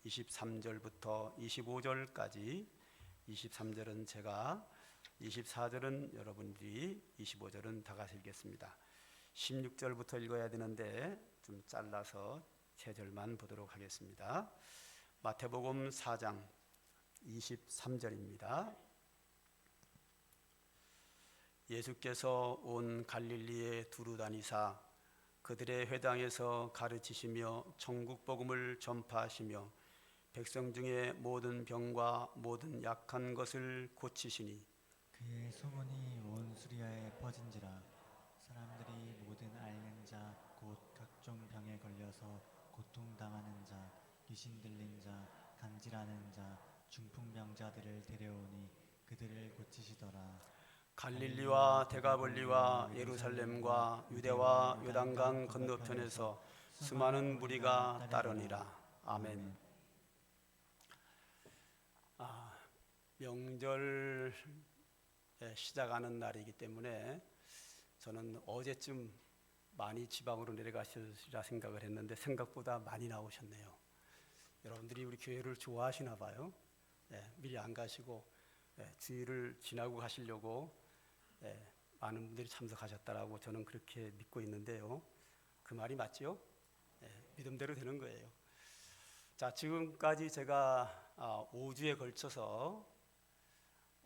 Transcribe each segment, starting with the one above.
23절부터 25절까지, 23절은 제가, 24절은 여러분들이, 25절은 다 같이 읽겠습니다. 16절부터 읽어야 되는데 좀 잘라서 3절만 보도록 하겠습니다. 마태복음 4장 23절입니다. 예수께서 온 갈릴리에 두루 다니사 그들의 회당에서 가르치시며 천국 복음을 전파하시며 백성 중에 모든 병과 모든 약한 것을 고치시니 그의 소문이 온 수리아에 퍼진지라. 사람들이 모든 앓는 자 곧 각종 병에 걸려서 고통당하는 자, 귀신 들린 자, 간질하는 자, 중풍병자들을 데려오니 그들을 고치시더라. 갈릴리와 데가볼리와 예루살렘과 유대와 요단강 건너편에서 수많은 무리가 따르니라. 아멘. 명절 시작하는 날이기 때문에 저는 어제쯤 많이 지방으로 내려가시리라 생각을 했는데 생각보다 많이 나오셨네요. 여러분들이 우리 교회를 좋아하시나 봐요. 미리 안 가시고 주일을 지나고 가시려고 많은 분들이 참석하셨다라고 저는 그렇게 믿고 있는데요. 그 말이 맞죠? 믿음대로 되는 거예요. 자, 지금까지 제가 5주에 걸쳐서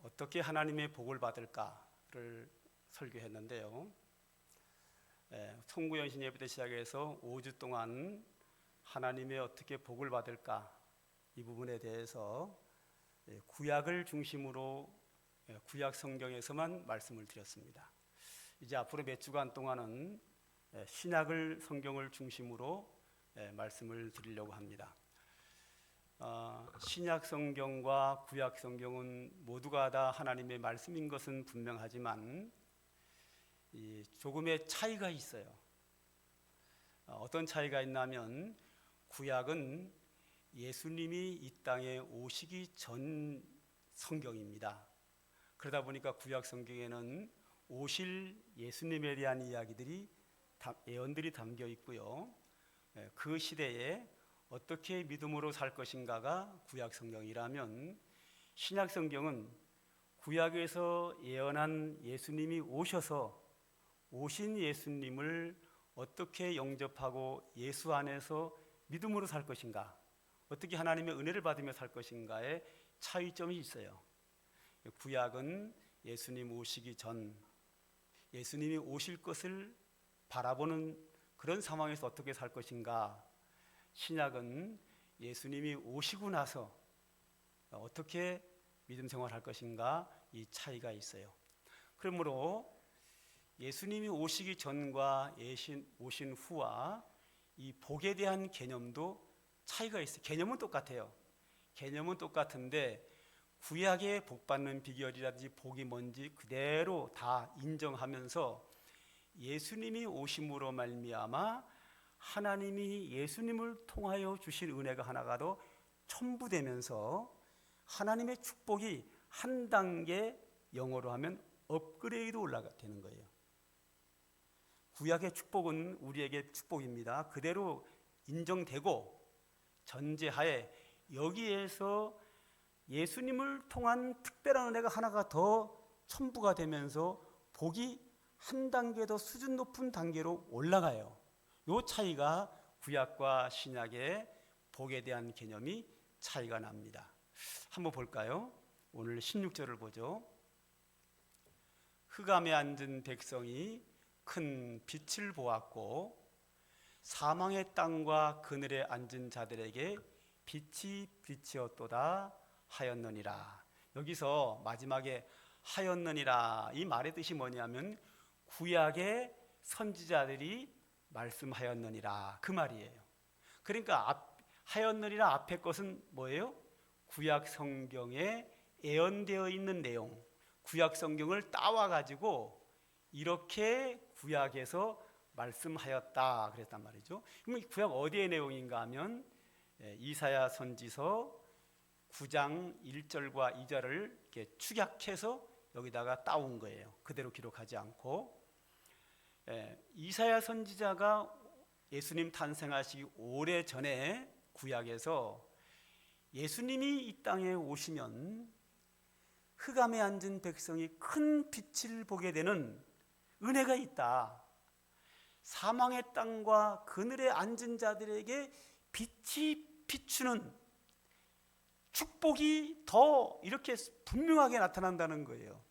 어떻게 하나님의 복을 받을까를 설교했는데요. 송구연신 예배 때 시작해서 5주 동안 하나님의 어떻게 복을 받을까, 이 부분에 대해서 구약을 중심으로 구약 성경에서만 말씀을 드렸습니다. 이제 앞으로 몇 주간 동안은 신약을 성경을 중심으로 말씀을 드리려고 합니다. 신약 성경과 구약 성경은 모두가 다 하나님의 말씀인 것은 분명하지만 조금의 차이가 있어요. 어떤 차이가 있냐면 구약은 예수님이 이 땅에 오시기 전 성경입니다. 그러다 보니까 구약 성경에는 오실 예수님에 대한 이야기들이, 예언들이 담겨 있고요. 그 시대에 어떻게 믿음으로 살 것인가가 구약 성경이라면, 신약 성경은 구약에서 예언한 예수님이 오신 예수님을 어떻게 영접하고 예수 안에서 믿음으로 살 것인가, 어떻게 하나님의 은혜를 받으며 살 것인가에 차이점이 있어요. 구약은 예수님 오시기 전, 예수님이 오실 것을 바라보는 그런 상황에서 어떻게 살 것인가, 신약은 예수님이 오시고 나서 어떻게 믿음 생활할 것인가, 이 차이가 있어요. 그러므로 예수님이 오시기 전과 오신 후와 이 복에 대한 개념도 차이가 있어요. 개념은 똑같아요. 개념은 똑같은데 구약의 복 받는 비결이라든지 복이 뭔지 그대로 다 인정하면서 예수님이 오심으로 말미암아 하나님이 예수님을 통하여 주신 은혜가 하나가 더 첨부되면서 하나님의 축복이 한 단계, 영어로 하면 업그레이드 올라가는 거예요. 구약의 축복은 우리에게 축복입니다. 그대로 인정되고 전제하에 여기에서 예수님을 통한 특별한 은혜가 하나가 더 첨부가 되면서 복이 한 단계 더 수준 높은 단계로 올라가요. 이 차이가 구약과 신약의 복에 대한 개념이 차이가 납니다. 한번 볼까요? 오늘 16절을 보죠. 흑암에 앉은 백성이 큰 빛을 보았고 사망의 땅과 그늘에 앉은 자들에게 빛이 비치었도다 하였느니라. 여기서 마지막에 하였느니라, 이 말의 뜻이 뭐냐면 구약의 선지자들이 말씀하였느니라, 그 말이에요. 그러니까 하였느니라 앞에 것은 뭐예요? 구약 성경에 예언되어 있는 내용, 구약 성경을 따와가지고 이렇게 구약에서 말씀하였다 그랬단 말이죠. 그럼 구약 어디의 내용인가 하면 이사야 선지서 9장 1절과 2절을 이렇게 축약해서 여기다가 따온 거예요. 그대로 기록하지 않고. 이사야 선지자가 예수님 탄생하시기 오래전에 구약에서 예수님이 이 땅에 오시면 흑암에 앉은 백성이 큰 빛을 보게 되는 은혜가 있다. 사망의 땅과 그늘에 앉은 자들에게 빛이 비추는 축복이 더 이렇게 분명하게 나타난다는 거예요.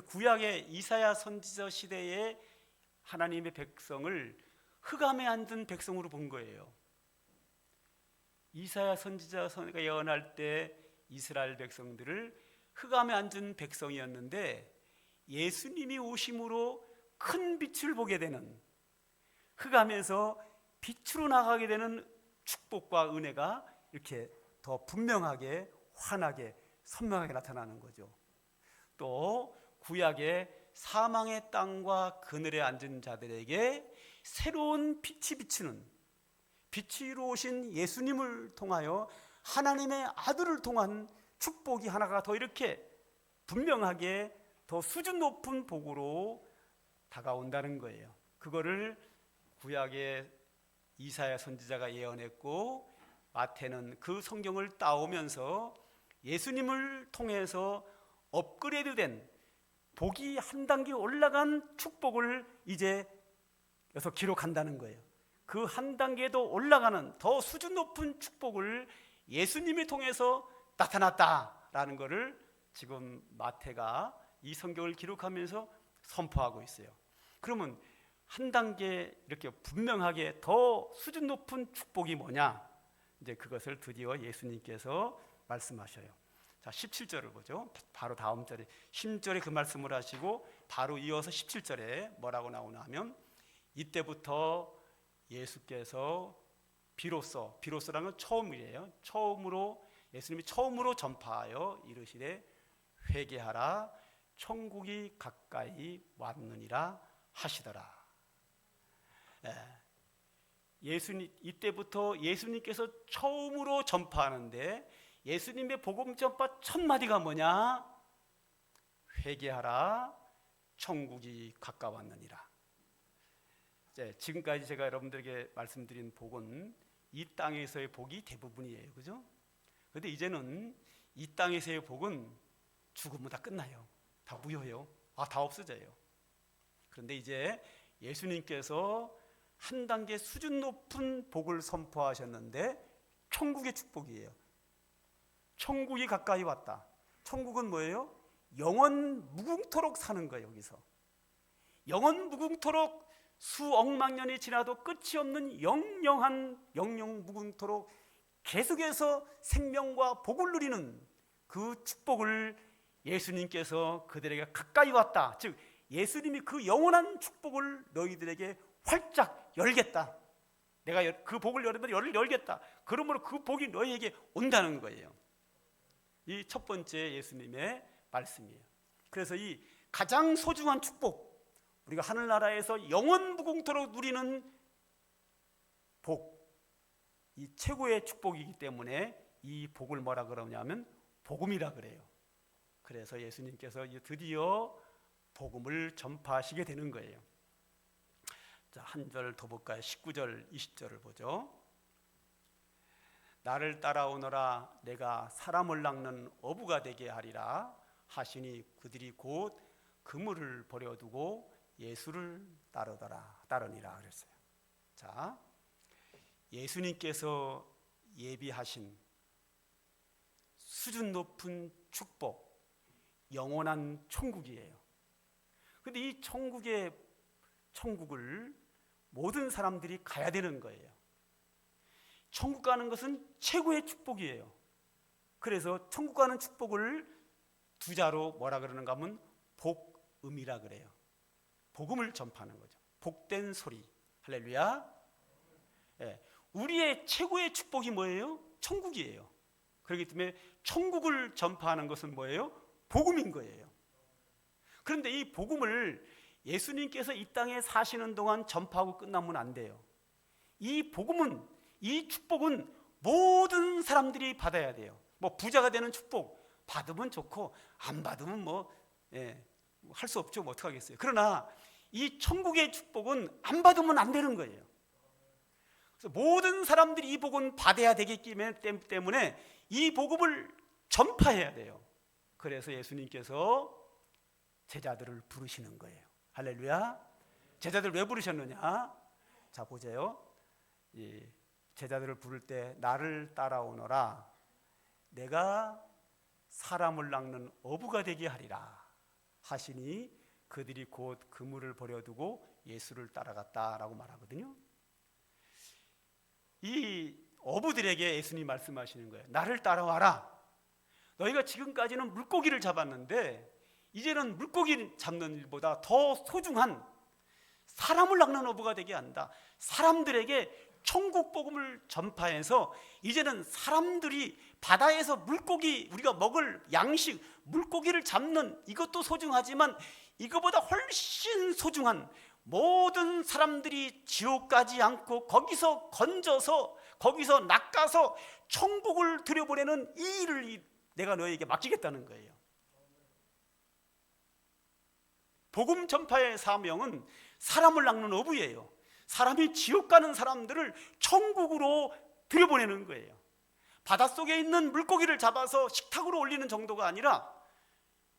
구약의 이사야 선지자 시대에 하나님의 백성을 흑암에 앉은 백성으로 본 거예요. 이사야 선지자가 예언할 때 이스라엘 백성들을 흑암에 앉은 백성이었는데 예수님이 오심으로 큰 빛을 보게 되는, 흑암에서 빛으로 나가게 되는 축복과 은혜가 이렇게 더 분명하게, 환하게, 선명하게 나타나는 거죠. 또 구약의 사망의 땅과 그늘에 앉은 자들에게 새로운 빛이 비추는, 빛으로 오신 예수님을 통하여 하나님의 아들을 통한 축복이 하나가 더 이렇게 분명하게 더 수준 높은 복으로 다가온다는 거예요. 그거를 구약의 이사야 선지자가 예언했고, 마태는 그 성경을 따오면서 예수님을 통해서 업그레이드된 복이 한 단계 올라간 축복을 이제 여기서 기록한다는 거예요. 그 한 단계도 올라가는 더 수준 높은 축복을 예수님을 통해서 나타났다라는 것을 지금 마태가 이 성경을 기록하면서 선포하고 있어요. 그러면 한 단계 이렇게 분명하게 더 수준 높은 축복이 뭐냐? 이제 그것을 드디어 예수님께서 말씀하셔요. 자, 17절을 보죠. 바로 다음 절에 10절에 그 말씀을 하시고 바로 이어서 17절에 뭐라고 나오나 하면, 이때부터 예수께서 비로소라는 건 처음이에요. 예수님이 처음으로 전파하여 이르시되 회개하라, 천국이 가까이 왔느니라 하시더라. 이때부터 예수님께서 처음으로 전파하는데, 예수님의 복음 전파 첫 마디가 뭐냐? 회개하라, 천국이 가까웠느니라. 지금까지 제가 여러분들에게 말씀드린 복은 이 땅에서의 복이 대부분이에요, 그죠? 그런데 이제는 이 땅에서의 복은 죽으면 다 끝나요. 다 무효해요. 다 없어져요. 그런데 이제 예수님께서 한 단계 수준 높은 복을 선포하셨는데, 천국의 축복이에요. 천국이 가까이 왔다. 천국은 뭐예요? 영원 무궁토록 사는 거예요. 여기서 영원 무궁토록 수억만 년이 지나도 끝이 없는 영영 무궁토록 계속해서 생명과 복을 누리는 그 축복을 예수님께서 그들에게 가까이 왔다. 즉 예수님이 그 영원한 축복을 너희들에게 활짝 열겠다. 내가 그 복을 열겠다. 그러므로 그 복이 너희에게 온다는 거예요. 이 첫 번째 예수님의 말씀이에요. 그래서 이 가장 소중한 축복, 우리가 하늘나라에서 영원 무궁토록 누리는 복, 이 최고의 축복이기 때문에 이 복을 뭐라 그러냐면 복음이라 그래요. 그래서 예수님께서 드디어 복음을 전파하시게 되는 거예요. 자, 한 절 더 볼까요? 19절, 20절을 보죠. 나를 따라오너라, 내가 사람을 낚는 어부가 되게 하리라 하시니 그들이 곧 그물을 버려두고 예수를 따르니라 그랬어요. 자, 예수님께서 예비하신 수준 높은 축복, 영원한 천국이에요. 그런데 이 천국을 모든 사람들이 가야 되는 거예요. 천국 가는 것은 최고의 축복이에요. 그래서 천국 가는 축복을 두 자로 뭐라 그러는가 하면 복음이라 그래요. 복음을 전파하는 거죠. 복된 소리. 할렐루야. 우리의 최고의 축복이 뭐예요? 천국이에요. 그렇기 때문에 천국을 전파하는 것은 뭐예요? 복음인 거예요. 그런데 이 복음을 예수님께서 이 땅에 사시는 동안 전파하고 끝나면 안 돼요. 이 복음은, 이 축복은 모든 사람들이 받아야 돼요. 뭐 부자가 되는 축복 받으면 좋고 안 받으면 할 수 없죠. 뭐 어떡하겠어요. 그러나 이 천국의 축복은 안 받으면 안 되는 거예요. 그래서 그래서 모든 사람들이 이 복음을 받아야 되기 때문에 이 복음을 전파해야 돼요. 그래서 예수님께서 제자들을 부르시는 거예요. 할렐루야. 제자들 왜 부르셨느냐? 자, 보세요. 이 제자들을 부를 때 나를 따라오너라. 내가 사람을 낚는 어부가 되게 하리라 하시니 그들이 곧 그물을 버려두고 예수를 따라갔다라고 말하거든요. 이 어부들에게 예수님이 말씀하시는 거예요. 나를 따라와라. 너희가 지금까지는 물고기를 잡았는데 이제는 물고기 잡는 일보다 더 소중한 사람을 낚는 어부가 되게 한다. 사람들에게 천국 복음을 전파해서 이제는 사람들이 바다에서 물고기, 우리가 먹을 양식 물고기를 잡는 이것도 소중하지만 이거보다 훨씬 소중한 모든 사람들이 지옥 가지 않고 거기서 건져서 거기서 낚아서 천국을 들여보내는 이 일을 내가 너에게 맡기겠다는 거예요. 복음 전파의 사명은 사람을 낚는 어부예요. 사람이 지옥 가는 사람들을 천국으로 들여보내는 거예요. 바닷속에 있는 물고기를 잡아서 식탁으로 올리는 정도가 아니라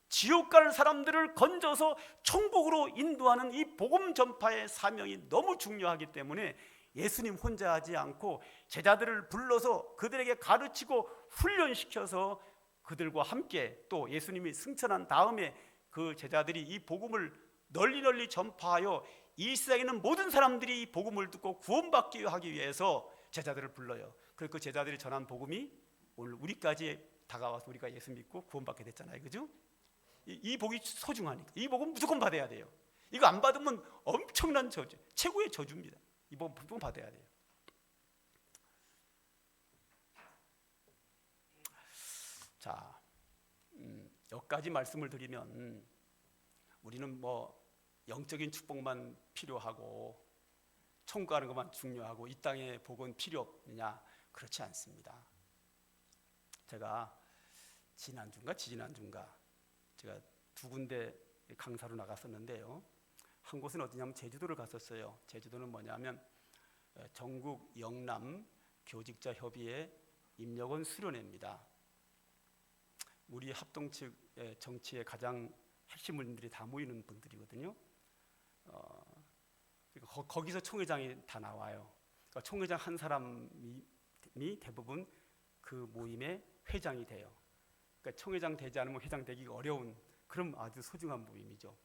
지옥 갈 사람들을 건져서 천국으로 인도하는 이 복음 전파의 사명이 너무 중요하기 때문에 예수님 혼자 하지 않고 제자들을 불러서 그들에게 가르치고 훈련시켜서 그들과 함께 또 예수님이 승천한 다음에 그 제자들이 이 복음을 널리 전파하여 이 세상에 있는 모든 사람들이 이 복음을 듣고 구원받기 하기 위해서 제자들을 불러요. 그래서 그 제자들이 전한 복음이 오늘 우리까지 다가와서 우리가 예수 믿고 구원받게 됐잖아요. 그죠? 이 복이 소중하니까 이 복은 무조건 받아야 돼요. 이거 안 받으면 엄청난 저주, 최고의 저주입니다. 이 복은 무조건 받아야 돼요. 자, 여기까지 말씀을 드리면 우리는 뭐 영적인 축복만 필요하고 천국 가는 것만 중요하고 이 땅의 복은 필요 없느냐? 그렇지 않습니다. 제가 지지난주인가 제가 두 군데 강사로 나갔었는데요. 한 곳은 어디냐면 제주도를 갔었어요. 제주도는 뭐냐면 전국 영남 교직자 협의회 임력원 수련회입니다. 우리 합동측 정치의 가장 핵심 분들이 다 모이는 분들이거든요. 거기서 총회장이 다 나와요. 그러니까 총회장 한 사람이 대부분 그 모임의 회장이 돼요. 그러니까 총회장 되지 않으면 회장 되기가 어려운 그런 아주 소중한 모임이죠.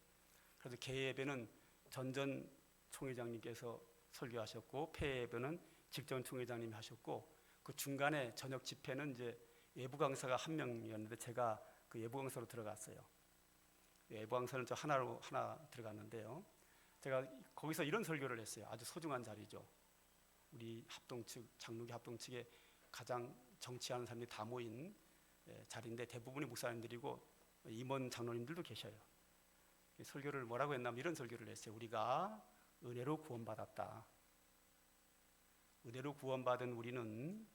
그래서 개예배는 전전 총회장님께서 설교하셨고 폐예배는 직전 총회장님이 하셨고 그 중간에 저녁 집회는 이제 외부 강사가 한 명이었는데 제가 그 외부 강사로 들어갔어요. 외부 강사는 저 하나 들어갔는데요. 제가 거기서 이런 설교를 했어요. 아주 소중한 자리죠. 우리 합동측, 장로교 합동측에 가장 정치하는 사람들이 다 모인 자리인데 대부분이 목사님들이고 임원 장로님들도 계셔요. 설교를 뭐라고 했냐면 이런 설교를 했어요. 우리가 은혜로 구원받았다. 은혜로 구원받은 우리는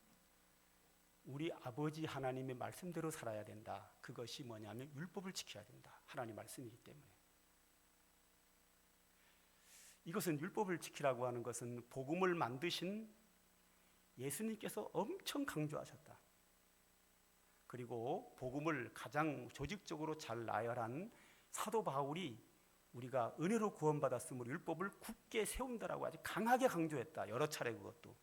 우리 아버지 하나님의 말씀대로 살아야 된다. 그것이 뭐냐면 율법을 지켜야 된다. 하나님 말씀이기 때문에. 이것은 율법을 지키라고 하는 것은 복음을 만드신 예수님께서 엄청 강조하셨다. 그리고 복음을 가장 조직적으로 잘 나열한 사도 바울이 우리가 은혜로 구원받았으므로 율법을 굳게 세운다라고 아주 강하게 강조했다. 여러 차례 그것도.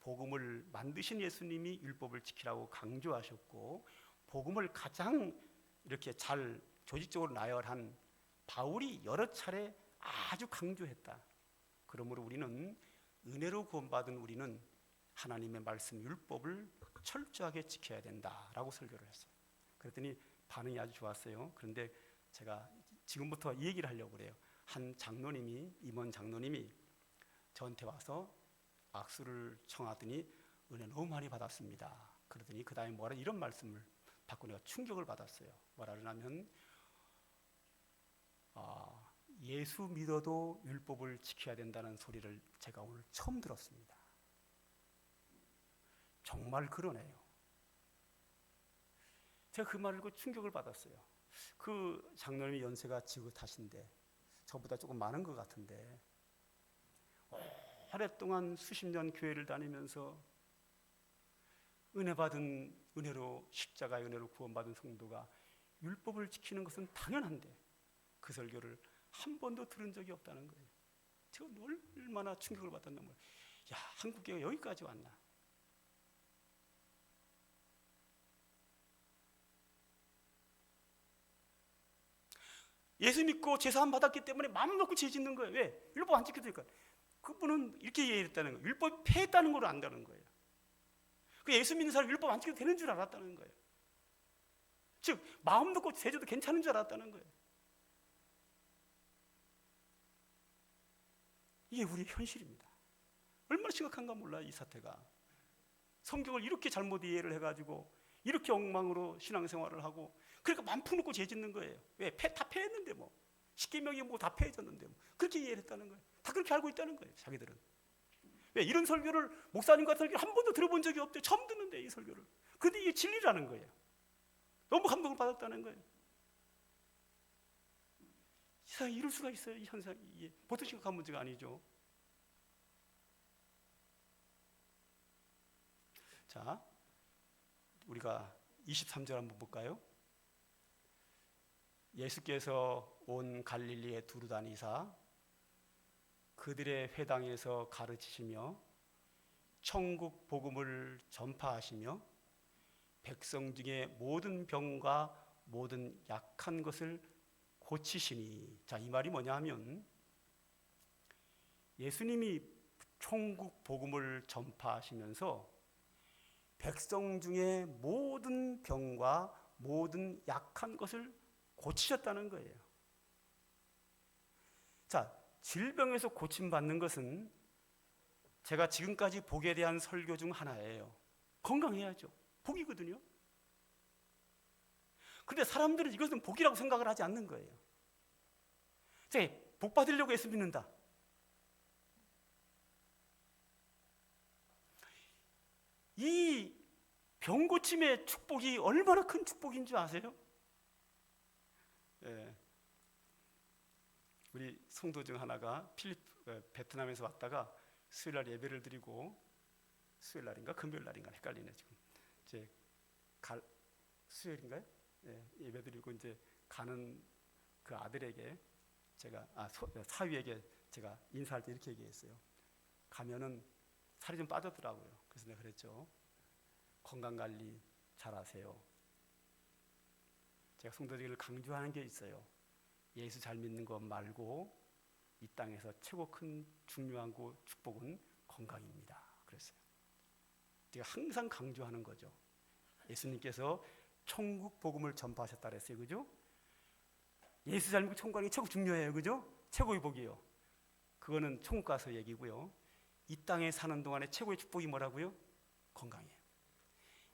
복음을 만드신 예수님이 율법을 지키라고 강조하셨고 복음을 가장 이렇게 잘 조직적으로 나열한 바울이 여러 차례 아주 강조했다. 그러므로 우리는 은혜로 구원받은 우리는 하나님의 말씀 율법을 철저하게 지켜야 된다라고 설교를 했어요. 그랬더니 반응이 아주 좋았어요. 그런데 제가 지금부터 이 얘기를 하려고 그래요. 한 장로님이 임원 장로님이 저한테 와서 악수를 청하더니 은혜 너무 많이 받았습니다. 그러더니 그 다음에 뭐라 이런 말씀을 받고 내가 충격을 받았어요. 뭐라 그러냐면 예수 믿어도 율법을 지켜야 된다는 소리를 제가 오늘 처음 들었습니다. 정말 그러네요. 제가 그 말을 듣고 충격을 받았어요. 그 장로님이 연세가 지긋하신데 저보다 조금 많은 것 같은데 오랫동안 수십 년 교회를 다니면서 은혜 받은 은혜로 십자가의 은혜로 구원받은 성도가 율법을 지키는 것은 당연한데 그 설교를 한 번도 들은 적이 없다는 거예요. 제가 얼마나 충격을 받았나 몰라요. 야, 한국교회가 여기까지 왔나? 예수 믿고 제사함 받았기 때문에 마음 놓고 죄 짓는 거예요. 왜? 율법 안 지켜주니까. 그분은 이렇게 이해했다는 거예요. 율법 폐했다는 걸 안다는 거예요. 그 예수 믿는 사람 율법 안 지켜도 되는 줄 알았다는 거예요. 즉 마음 놓고 죄 져도 괜찮은 줄 알았다는 거예요. 이게 우리의 현실입니다. 얼마나 심각한가 몰라 이 사태가. 성경을 이렇게 잘못 이해를 해가지고 이렇게 엉망으로 신앙생활을 하고 그러니까 맘 푸놓고 죄 짓는 거예요. 왜? 다 패했는데 뭐 십계명이 뭐 다 패해졌는데 뭐 그렇게 이해를 했다는 거예요. 다 그렇게 알고 있다는 거예요. 자기들은. 왜? 이런 설교를 목사님과 설교를 한 번도 들어본 적이 없대. 처음 듣는데 이 설교를. 근데 이게 진리라는 거예요. 너무 감동을 받았다는 거예요. 세상에 이럴 수가 있어요. 이 현상이 이게 보통 심각한 문제가 아니죠. 자, 우리가 23절 한번 볼까요? 예수께서 온 갈릴리에 두루 다니사 그들의 회당에서 가르치시며 천국 복음을 전파하시며 백성 중에 모든 병과 모든 약한 것을 고치시니. 자, 이 말이 뭐냐 하면 예수님이 천국 복음을 전파하시면서 백성 중에 모든 병과 모든 약한 것을 고치셨다는 거예요. 자, 질병에서 고침받는 것은 제가 지금까지 복에 대한 설교 중 하나예요. 건강해야죠. 복이거든요. 근데 사람들은 이것은 복이라고 생각을 하지 않는 거예요. 제가 복 받으려고 예수 믿는다. 이 병고침의 축복이 얼마나 큰 축복인 줄 아세요? 예. 우리 성도 중 하나가 베트남에서 왔다가 수요일날 예배를 드리고 수요일날인가 금요일날인가 헷갈리네 지금. 이제 수요일인가요? 예, 예배 드리고 이제 가는 그 아들에게 제가 사위에게 제가 인사할 때 이렇게 얘기했어요. 가면은 살이 좀 빠졌더라고요. 그래서 내가 그랬죠. 건강관리 잘하세요. 제가 성도들을 강조하는 게 있어요. 예수 잘 믿는 것 말고 이 땅에서 최고 큰 중요한 축복은 건강입니다. 그랬어요. 제가 항상 강조하는 거죠. 예수님께서 천국 복음을 전파하셨다 그랬어요. 그죠? 예수 잘 믿고 천국 가는 게 최고 중요해요. 그죠? 최고의 복이에요. 그거는 천국 가서 얘기고요. 이 땅에 사는 동안에 최고의 축복이 뭐라고요? 건강이에요.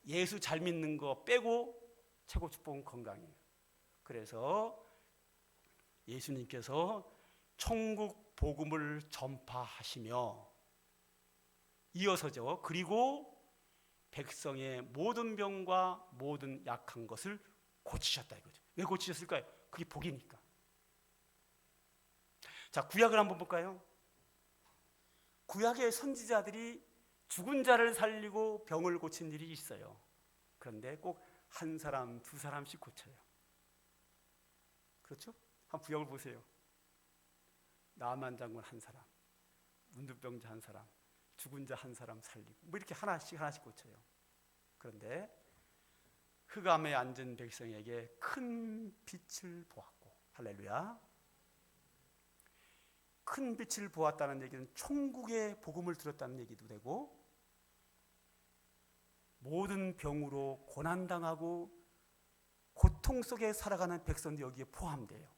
예수 잘 믿는 거 빼고 최고 축복은 건강이에요. 그래서 예수님께서 천국 복음을 전파하시며 이어서죠. 그리고 백성의 모든 병과 모든 약한 것을 고치셨다 이거죠. 왜 고치셨을까요? 그게 복이니까. 자, 구약을 한번 볼까요? 구약의 선지자들이 죽은 자를 살리고 병을 고친 일이 있어요. 그런데 꼭 한 사람, 두 사람씩 고쳐요. 그렇죠? 한번 구약을 보세요. 나만 장군 한 사람, 문둥병자 한 사람, 죽은 자 한 사람 살리고 뭐 이렇게 하나씩 고쳐요. 그런데 흑암에 앉은 백성에게 큰 빛을 보았고, 할렐루야. 큰 빛을 보았다는 얘기는 천국의 복음을 들었다는 얘기도 되고, 모든 병으로 고난당하고 고통 속에 살아가는 백성도 여기에 포함돼요.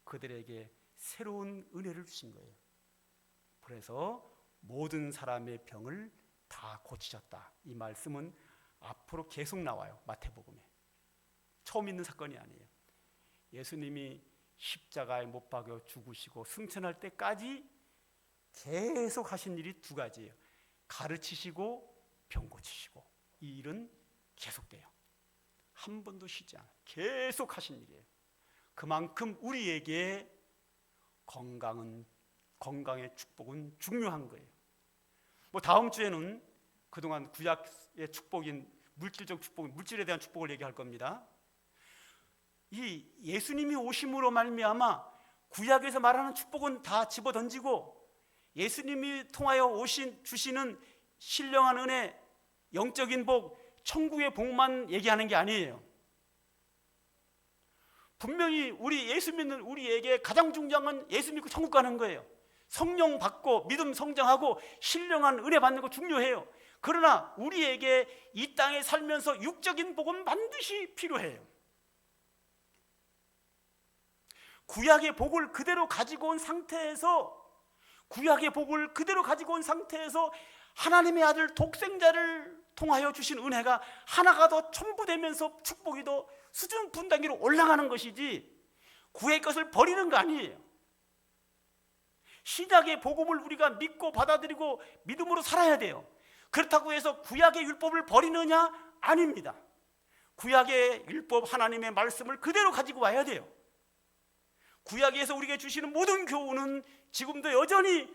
그들에게 새로운 은혜를 주신 거예요. 그래서 모든 사람의 병을 다 고치셨다. 이 말씀은 앞으로 계속 나와요. 마태복음에. 처음 있는 사건이 아니에요. 예수님이 십자가에 못 박여 죽으시고 승천할 때까지 계속 하신 일이 두 가지예요. 가르치시고 병 고치시고. 이 일은 계속돼요. 한 번도 쉬지 않아요. 계속 하신 일이에요. 그만큼 우리에게 건강은 건강의 축복은 중요한 거예요. 뭐 다음 주에는 그동안 구약의 축복인 물질적 축복, 물질에 대한 축복을 얘기할 겁니다. 이 예수님이 오심으로 말미암아 구약에서 말하는 축복은 다 집어던지고 예수님이 통하여 주시는 신령한 은혜, 영적인 복, 천국의 복만 얘기하는 게 아니에요. 분명히 우리 예수 믿는 우리에게 가장 중요한 건 예수 믿고 천국 가는 거예요. 성령 받고 믿음 성장하고 신령한 은혜 받는 거 중요해요. 그러나 우리에게 이 땅에 살면서 육적인 복은 반드시 필요해요. 구약의 복을 그대로 가지고 온 상태에서 하나님의 아들 독생자를 통하여 주신 은혜가 하나가 더 첨부되면서 축복이 더 수준 분단위로 올라가는 것이지 구약의 것을 버리는 거 아니에요. 신약의 복음을 우리가 믿고 받아들이고 믿음으로 살아야 돼요. 그렇다고 해서 구약의 율법을 버리느냐? 아닙니다. 구약의 율법 하나님의 말씀을 그대로 가지고 와야 돼요. 구약에서 우리에게 주시는 모든 교훈은 지금도 여전히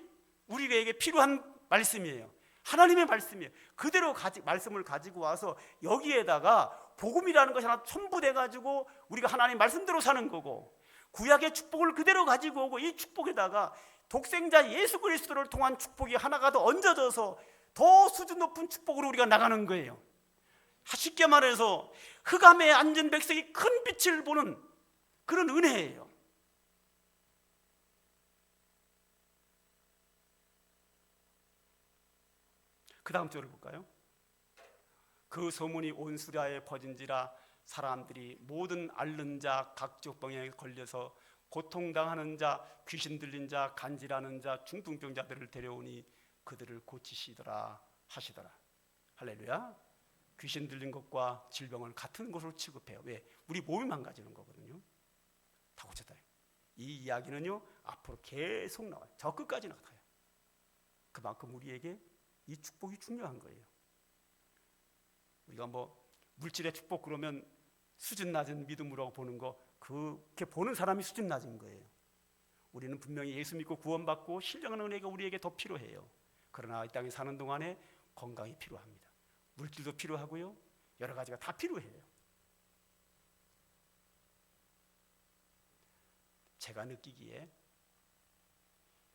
우리에게 필요한 말씀이에요. 하나님의 말씀이에요. 그대로 말씀을 가지고 와서 여기에다가 복음이라는 것이 하나 첨부돼 가지고 우리가 하나님 말씀대로 사는 거고, 구약의 축복을 그대로 가지고 오고 이 축복에다가 독생자 예수 그리스도를 통한 축복이 하나가 더 얹어져서 더 수준 높은 축복으로 우리가 나가는 거예요. 쉽게 말해서 흑암에 앉은 백성이 큰 빛을 보는 그런 은혜예요. 그 다음 절을 볼까요? 그 소문이 온 수리아에 퍼진지라 사람들이 모든 앓는 자, 각종 병에 걸려서 고통당하는 자, 귀신 들린 자, 간질하는 자, 중풍병자들을 데려오니 그들을 고치시더라 하시더라. 할렐루야. 귀신 들린 것과 질병을 같은 것으로 취급해요. 왜? 우리 몸이 망가지는 거거든요. 다 고쳤다. 이 이야기는요 앞으로 계속 나와요. 저 끝까지 나타나요. 그만큼 우리에게 이 축복이 중요한 거예요. 우리가 뭐 물질의 축복 그러면 수준 낮은 믿음으로 보는 거, 그렇게 보는 사람이 수준 낮은 거예요. 우리는 분명히 예수 믿고 구원받고 신령한 은혜가 우리에게 더 필요해요. 그러나 이 땅에 사는 동안에 건강이 필요합니다. 물질도 필요하고요, 여러 가지가 다 필요해요. 제가 느끼기에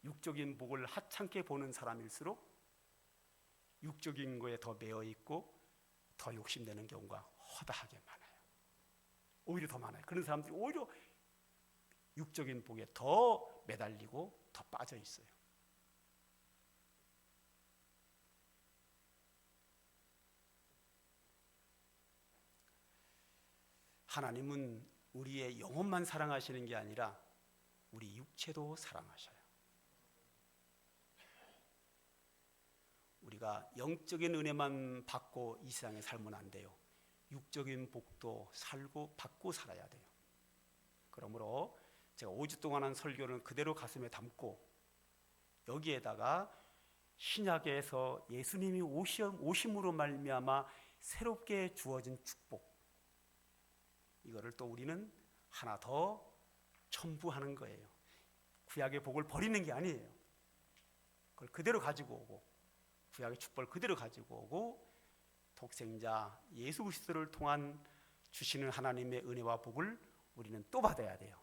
육적인 복을 하찮게 보는 사람일수록 육적인 거에 더 매여 있고 더 욕심내는 경우가 허다하게 많아요. 오히려 더 많아요. 그런 사람들이 오히려 육적인 복에 더 매달리고 더 빠져 있어요. 하나님은 우리의 영혼만 사랑하시는 게 아니라 우리 육체도 사랑하셔요. 우리가 영적인 은혜만 받고 이 세상에 살면 안 돼요. 육적인 복도 살고 받고 살아야 돼요. 그러므로 제가 5주 동안 한 설교는 그대로 가슴에 담고 여기에다가 신약에서 예수님이 오심으로 말미암아 새롭게 주어진 축복, 이거를 또 우리는 하나 더 첨부하는 거예요. 구약의 복을 버리는 게 아니에요. 그걸 그대로 가지고 오고, 구약의 축복을 그대로 가지고 오고, 독생자 예수 그리스도를 통한 주시는 하나님의 은혜와 복을 우리는 또 받아야 돼요.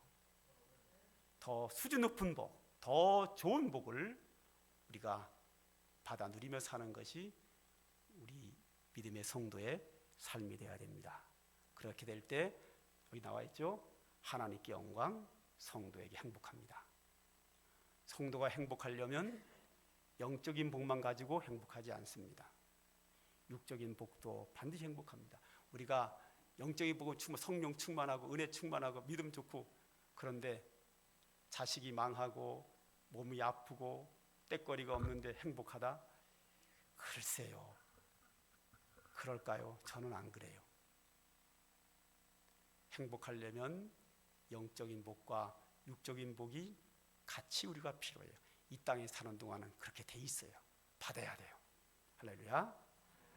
더 수준 높은 복, 더 좋은 복을 우리가 받아 누리며 사는 것이 우리 믿음의 성도의 삶이 되어야 됩니다. 그렇게 될 때 여기 나와 있죠. 하나님께 영광, 성도에게 행복합니다. 성도가 행복하려면 영적인 복만 가지고 행복하지 않습니다. 육적인 복도 반드시 행복합니다. 우리가 영적인 복은 성령 충만하고 은혜 충만하고 믿음 좋고, 그런데 자식이 망하고 몸이 아프고 떽거리가 없는데 행복하다? 글쎄요, 그럴까요? 저는 안 그래요. 행복하려면 영적인 복과 육적인 복이 같이 우리가 필요해요. 이 땅에 사는 동안은 그렇게 돼 있어요. 받아야 돼요. 할렐루야.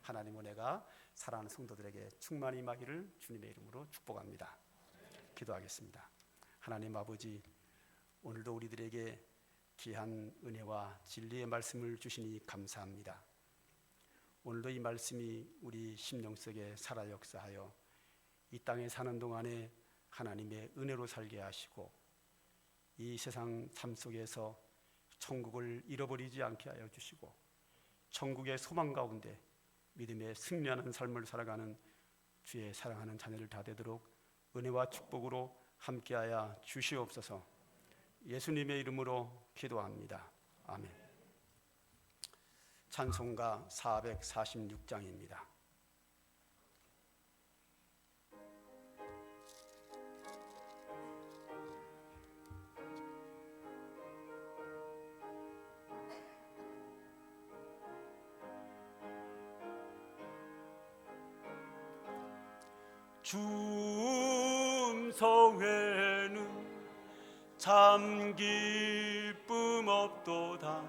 하나님 은혜가 사랑하는 성도들에게 충만히 임하기를 주님의 이름으로 축복합니다. 기도하겠습니다. 하나님 아버지, 오늘도 우리들에게 귀한 은혜와 진리의 말씀을 주시니 감사합니다. 오늘도 이 말씀이 우리 심령 속에 살아 역사하여 이 땅에 사는 동안에 하나님의 은혜로 살게 하시고 이 세상 삶 속에서 천국을 잃어버리지 않게 하여 주시고 천국의 소망 가운데 믿음의 승리하는 삶을 살아가는 주의 사랑하는 자녀들 다 되도록 은혜와 축복으로 함께하여 주시옵소서. 예수님의 이름으로 기도합니다. 아멘. 찬송가 446장입니다. 중성회는 참 기쁨 없도다.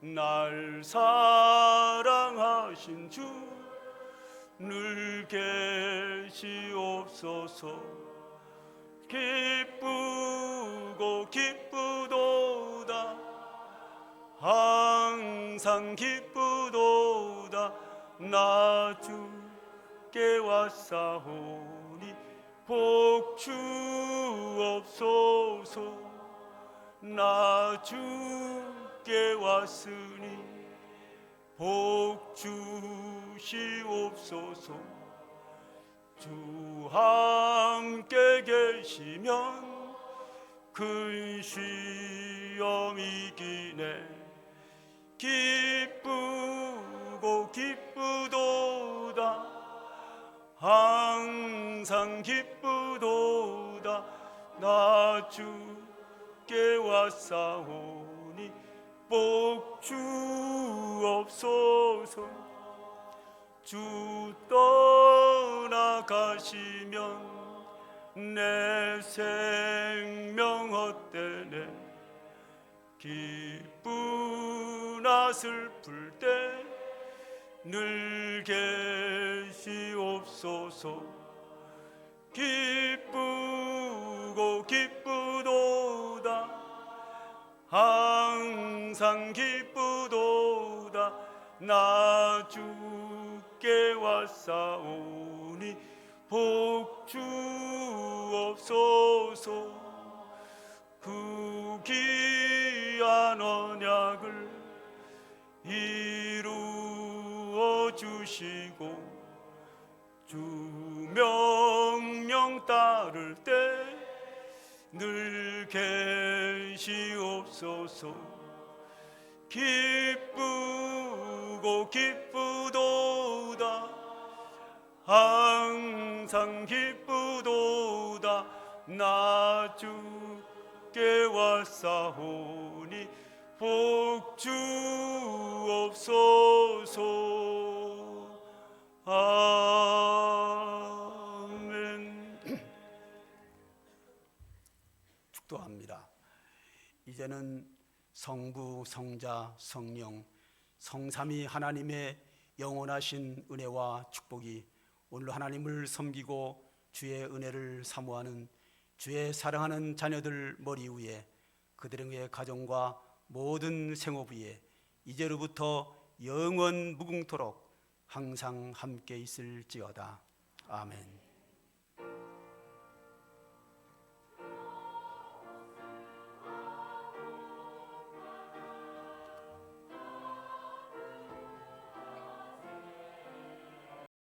날 사랑하신 주 늘 계시옵소서. 기쁘고 기쁘도다. 항상 기쁘도다. 나 주께 왔사오니 복 주옵소서. 나 주께 왔으니 복 주시옵소서. 주 함께 계시면 큰 시험 이기네. 기쁘고 기쁘도다. 항상 기쁘도다. 나 주께 왔사오니 복 주옵소서. 주 떠나가시면 내 생명 헛되네. 기쁘나 슬플 때 늘 계시옵소서. 기쁘고 기쁘도다. 항상 기쁘도다. 나 주께 왔사오니 복 주옵소서. 그 귀한 언약을 이루어 주시고 주 명령 따를 때 늘 계시옵소서. 기쁘고 기쁘도다. 항상 기쁘도다. 나 주께 왔사오니 복 주옵소서. 아멘. 축도합니다. 이제는 성부, 성자, 성령, 성삼위 하나님의 영원하신 은혜와 축복이 오늘 하나님을 섬기고 주의 은혜를 사모하는 주의 사랑하는 자녀들 머리 위에 그들의 가정과 모든 생업 위에 이제로부터 영원 무궁토록 항상 함께 있을지어다. 아멘.